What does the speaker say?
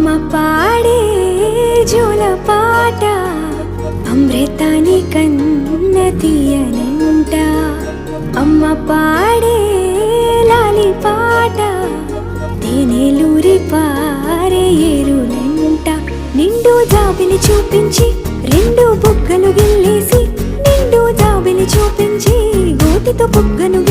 అమ్మ పాడే జోల పాట అమృతాని కన్న తీయనంట. అమ్మ పాడే లాలి పాట తేనెలూరి పారే ఏరులంట. నిండు జాబిలి చూపించి రెండు బుగ్గలు గిల్లేసి, నిండు జాబిలి చూపించి గోటితో బుగ్గను